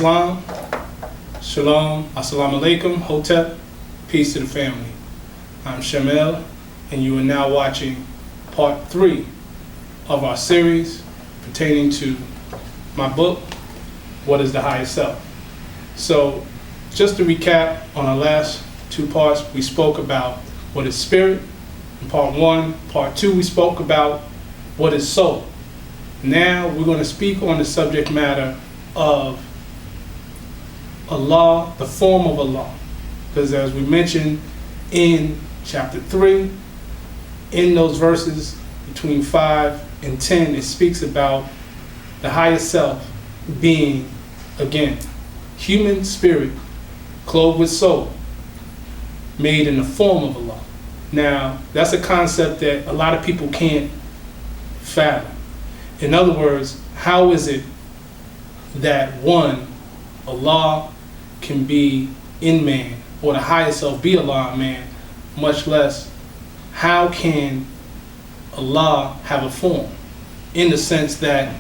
Islam. Shalom, assalamu alaikum, hotep, peace to the family. I'm Shamil, and you are now watching part 3 of our series pertaining to my book, What is the Higher Self? So, just to recap, on our last 2 parts, we spoke about what is spirit. In part 1, part 2, we spoke about what is soul. Now, we're going to speak on the subject matter of Allah, the form of Allah. Because as we mentioned in chapter 3, in those verses between 5 and 10, it speaks about the higher self being, again, human spirit clothed with soul, made in the form of Allah. Now, that's a concept that a lot of people can't fathom. In other words, how is it that one, Allah, can be in man, or the higher self be Allah in man, much less how can Allah have a form? In the sense that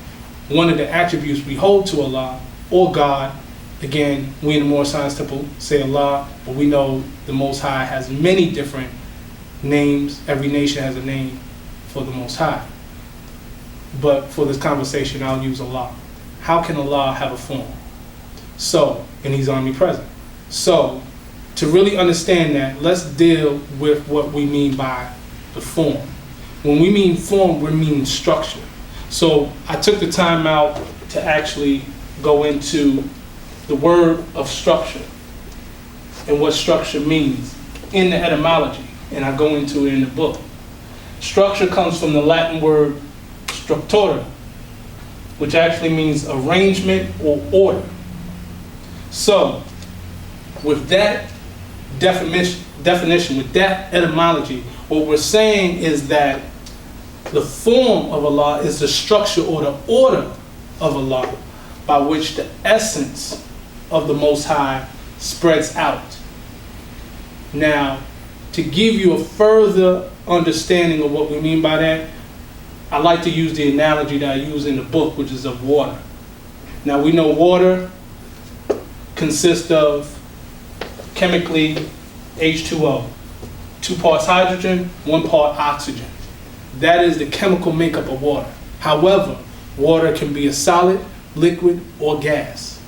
one of the attributes we hold to Allah, or God, again, we in the Moorish Science Temple say Allah, but we know the Most High has many different names. Every nation has a name for the Most High. But for this conversation, I'll use Allah. How can Allah have a form? So, and He's omnipresent. So, to really understand that, let's deal with what we mean by the form. When we mean form, we mean structure. So, I took the time out to actually go into the word of structure and what structure means in the etymology, and I go into it in the book. Structure comes from the Latin word structura, which actually means arrangement or order. So, with that definition, with that etymology, what we're saying is that the form of Allah is the structure or the order of Allah by which the essence of the Most High spreads out. Now, to give you a further understanding of what we mean by that, I like to use the analogy that I use in the book, which is of water. Now, we know water consists of chemically H2O, 2 parts hydrogen, 1 part oxygen. That is the chemical makeup of water. However, water can be a solid, liquid, or gas.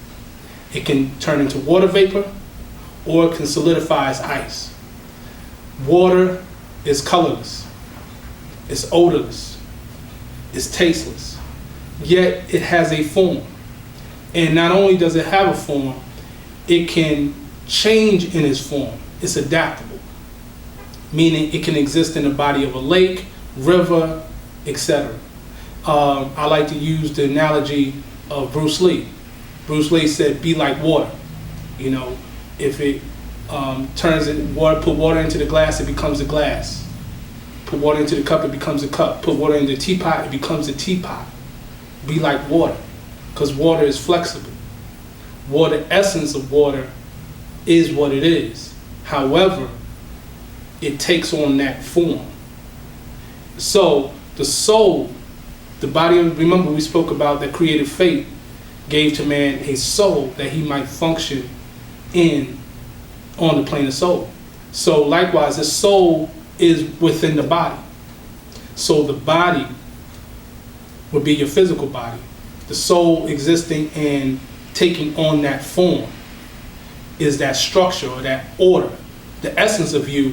It can turn into water vapor, or it can solidify as ice. Water is colorless, it's odorless, it's tasteless, yet it has a form. And not only does it have a form, it can change in its form. It's adaptable, meaning it can exist in the body of a lake, river, etc. I like to use the analogy of Bruce Lee. Bruce Lee said, be like water. You know, if it turns in water, put water into the glass, it becomes a glass. Put water into the cup, it becomes a cup. Put water into the teapot, it becomes a teapot. Be like water, because water is flexible. Water, essence of water is what it is. However, it takes on that form. So, the soul, the body of, remember we spoke about that creative fate gave to man a soul that he might function on the plane of soul. So likewise, the soul is within the body. So the body would be your physical body. The soul existing and taking on that form is that structure or that order. The essence of you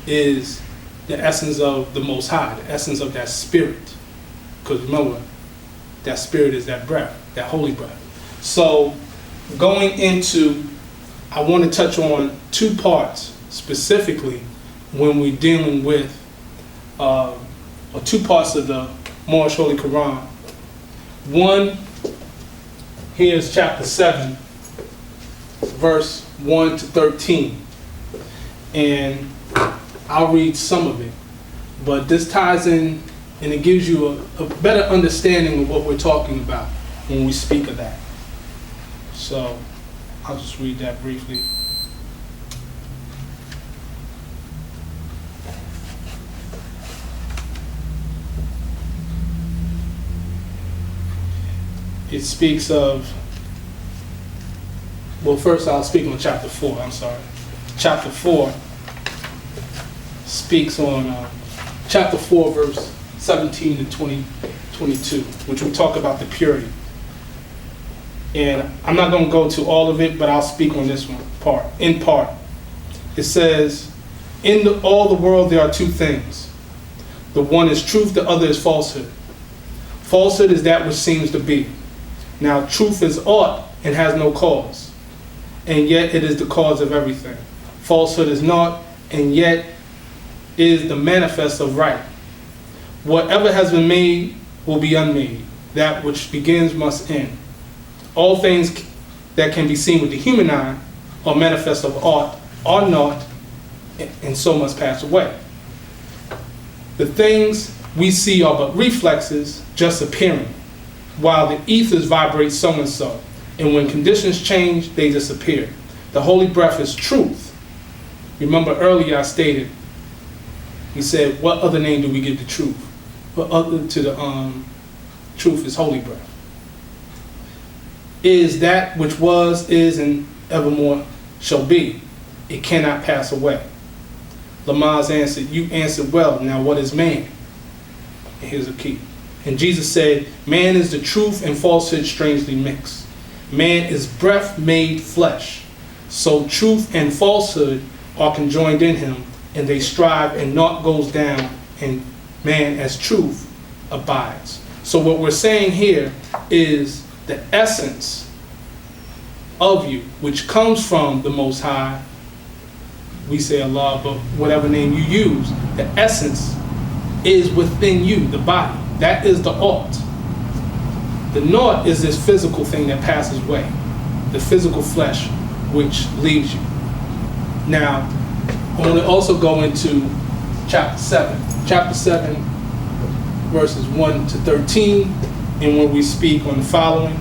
is the essence of the Most High, the essence of that spirit. Because remember, that spirit is that breath, that holy breath. So going into, I want to touch on 2 parts specifically when we're dealing with, or 2 parts of the Moorish Holy Quran. One, here's chapter 7, verse 1 to 13. And I'll read some of it. But this ties in and it gives you a better understanding of what we're talking about when we speak of that. So I'll just read that briefly. It speaks of Well, first I'll speak on chapter 4, I'm sorry. Chapter 4 speaks on, chapter 4, verse 17 to 22, which will talk about the purity. And I'm not going to go to all of it, but I'll speak on this one, in part. It says, in all the world there are two things. The one is truth, the other is falsehood. Falsehood is that which seems to be. Now, truth is aught and has no cause, and yet it is the cause of everything. Falsehood is naught, and yet is the manifest of right. Whatever has been made will be unmade. That which begins must end. All things that can be seen with the human eye are manifest of aught, are naught, and so must pass away. The things we see are but reflexes, just appearing, while the ethers vibrate so and so, and when conditions change, they disappear. The holy breath is truth. Remember earlier I stated, he said, what other name do we give to truth? What other to the truth is holy breath. Is that which was, is, and evermore shall be. It cannot pass away. Lamaze answered, you answered well. Now what is man? And here's the key. And Jesus said, man is the truth and falsehood strangely mixed. Man is breath made flesh. So truth and falsehood are conjoined in him, and they strive, and naught goes down, and man as truth abides. So what we're saying here is the essence of you, which comes from the Most High. We say Allah, but whatever name you use, the essence is within you, the body. That is the aught. The naught is this physical thing that passes away, the physical flesh which leaves you. Now, I want to also go into chapter 7. Chapter 7, verses 1 to 13, and when we speak on the following,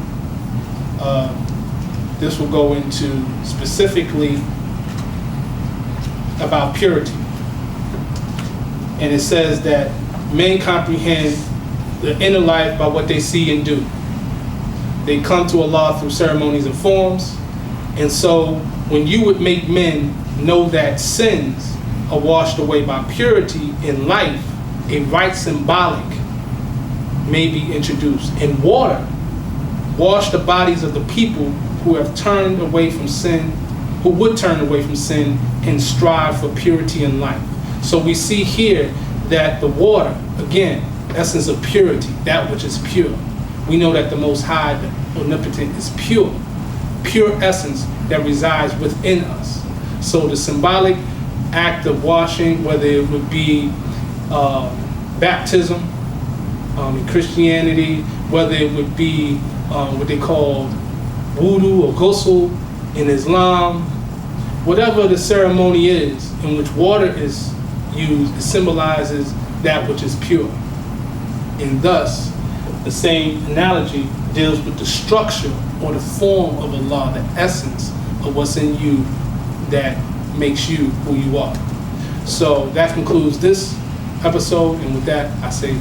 this will go into specifically about purity. And it says that men comprehend the inner life by what they see and do. They come to Allah through ceremonies and forms. And so when you would make men know that sins are washed away by purity in life, a right symbolic may be introduced. In water, wash the bodies of the people who have turned away from sin, who would turn away from sin and strive for purity in life. So we see here that the water, again, essence of purity, that which is pure. We know that the Most High, the Omnipotent, is pure essence that resides within us. So the symbolic act of washing, whether it would be baptism in Christianity, whether it would be what they call wudu or ghusl in Islam, whatever the ceremony is in which water is used, it symbolizes that which is pure. And thus, the same analogy deals with the structure or the form of Allah, the essence of what's in you that makes you who you are. So that concludes this episode, and with that, I say